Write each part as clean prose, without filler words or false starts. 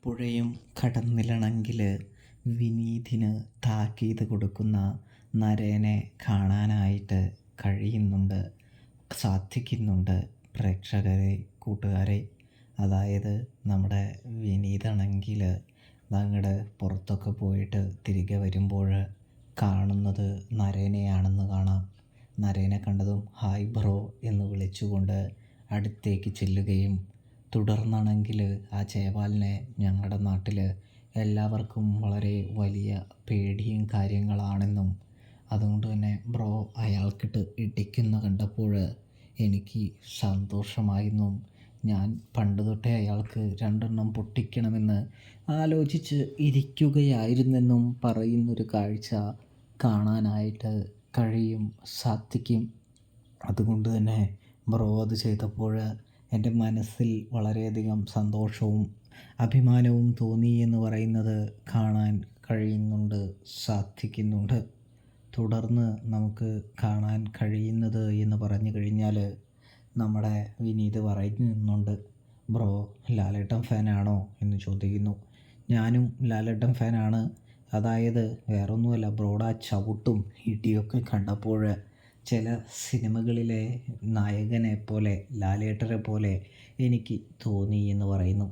പുഴയും കടന്നിലണമെങ്കിൽ വിനീതിന് താക്കീത് കൊടുക്കുന്ന നരേനെ കാണാനായിട്ട് കഴിയുന്നുണ്ട്, സാധിക്കുന്നുണ്ട് പ്രേക്ഷകരെ, കൂട്ടുകാരെ. അതായത് നമ്മുടെ വിനീതാണെങ്കിൽ അങ്ങോട്ട് പുറത്തൊക്കെ പോയിട്ട് തിരികെ വരുമ്പോൾ കാണുന്നത് നരേനെയാണെന്ന് കാണാം. നരേനെ കണ്ടതും ഹായ് ബ്രോ എന്ന് വിളിച്ചുകൊണ്ട് അടുത്തേക്ക് ചെല്ലുകയും തുടർന്നാണെങ്കിൽ ആ ജയപാലിനെ ഞങ്ങളുടെ നാട്ടിൽ എല്ലാവർക്കും വളരെ വലിയ പേടിയും കാര്യങ്ങളാണെന്നും അതുകൊണ്ട് തന്നെ ബ്രോ അയാൾക്കിട്ട് ഇടിക്കുന്ന കണ്ടപ്പോൾ എനിക്ക് സന്തോഷമായെന്നും ഞാൻ പണ്ട് തൊട്ടേ അയാൾക്ക് രണ്ടെണ്ണം പൊട്ടിക്കണമെന്ന് ആലോചിച്ച് ഇരിക്കുകയായിരുന്നെന്നും പറയുന്നൊരു കാഴ്ച കാണാനായിട്ട് സാധിക്കും. അതുകൊണ്ട് തന്നെ ബ്രോ അത് ചെയ്തപ്പോൾ എൻ്റെ മനസ്സിൽ വളരെയധികം സന്തോഷവും അഭിമാനവും തോന്നി എന്ന് പറയുന്നത് കാണാൻ കഴിയുന്നുണ്ട്, സാധിക്കുന്നുണ്ട്. തുടർന്ന് നമുക്ക് കാണാൻ കഴിയുന്നത് എന്ന് പറഞ്ഞു കഴിഞ്ഞാൽ നമ്മുടെ വിനീത് പറയുന്നുണ്ട്, ബ്രോ ലാലേട്ടൻ ഫാനാണോ എന്ന് ചോദിക്കുന്നു. ഞാനും ലാലേട്ടൻ ഫാനാണ്. അതായത് വേറൊന്നുമല്ല, ബ്രോയുടെ ആ ചവിട്ടും ഇടിയൊക്കെ കണ്ടപ്പോൾ ചില സിനിമകളിലെ നായകനെ പോലെ, ലാലേട്ടനെ പോലെ എനിക്ക് തോന്നി എന്ന് പറയുന്നു.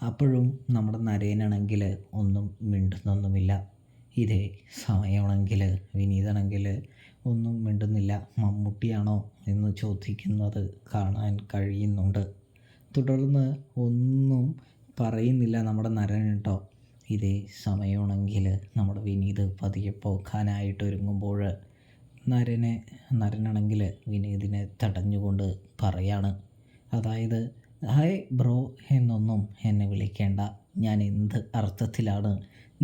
അപ്പോഴും നമ്മുടെ നരേനാണെങ്കിൽ ഒന്നും മിണ്ടുന്നൊന്നുമില്ല. ഇതേ സമയമാണെങ്കിൽ വിനീതാണെങ്കിൽ ഒന്നും മിണ്ടുന്നില്ല. മമ്മൂട്ടിയാണോ എന്ന് ചോദിക്കുന്നത് കാണാൻ കഴിയുന്നുണ്ട്. തുടർന്ന് ഒന്നും പറയുന്നില്ല നമ്മുടെ നരൻ കേട്ടോ. ഇതേ സമയമാണെങ്കിൽ നമ്മുടെ വിനീത് പതിയെ പോക്കാനായിട്ട് ഒരുങ്ങുമ്പോൾ നരനാണെങ്കിൽ വിനീതിനെ തടഞ്ഞുകൊണ്ട് പറയാണ്, അതായത് ഹായ് ബ്രോ എന്നൊന്നും എന്നെ വിളിക്കേണ്ട. ഞാൻ എന്ത് അർത്ഥത്തിലാണ്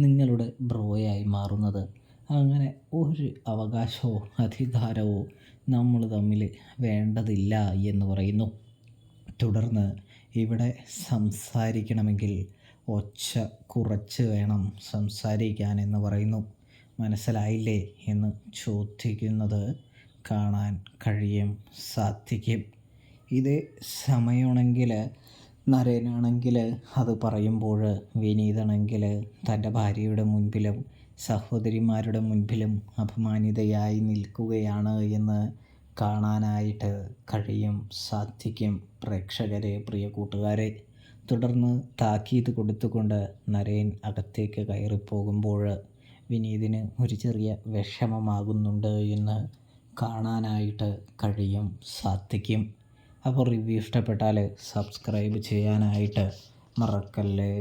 നിങ്ങളുടെ ബ്രോയായി മാറുന്നത്? അങ്ങനെ ഒരു അവകാശമോ അധികാരമോ നമ്മൾ തമ്മിൽ വേണ്ടതില്ല എന്ന് പറയുന്നു. തുടർന്ന് ഇവിടെ സംസാരിക്കണമെങ്കിൽ ഒച്ച കുറച്ച് വേണം സംസാരിക്കാൻ എന്ന് പറയുന്നു. മനസ്സിലായില്ലേ എന്ന് ചോദിക്കുന്നത് കാണാൻ സാധിക്കും. ഇതേ സമയമാണെങ്കിൽ നരേനാണെങ്കിൽ അത് പറയുമ്പോൾ വിനീതാണെങ്കിൽ തൻ്റെ ഭാര്യയുടെ മുൻപിലും സഹോദരിമാരുടെ മുൻപിലും അപമാനിതയായി നിൽക്കുകയാണ് എന്ന് കാണാനായിട്ട് സാധിക്കും പ്രേക്ഷകരെ, പ്രിയ കൂട്ടുകാരെ. തുടർന്ന് താക്കീത് കൊടുത്തുകൊണ്ട് നരേൻ അകത്തേക്ക് കയറിപ്പോകുമ്പോൾ വിനീതിന് ഒരു ചെറിയ വിഷമമാകുന്നുണ്ട് എന്ന് കാണാനായിട്ട് സാധിക്കും. അപ്പോൾ റിവ്യൂ ഇഷ്ടപ്പെട്ടാൽ സബ്സ്ക്രൈബ് ചെയ്യാനായിട്ട് മറക്കല്ലേ.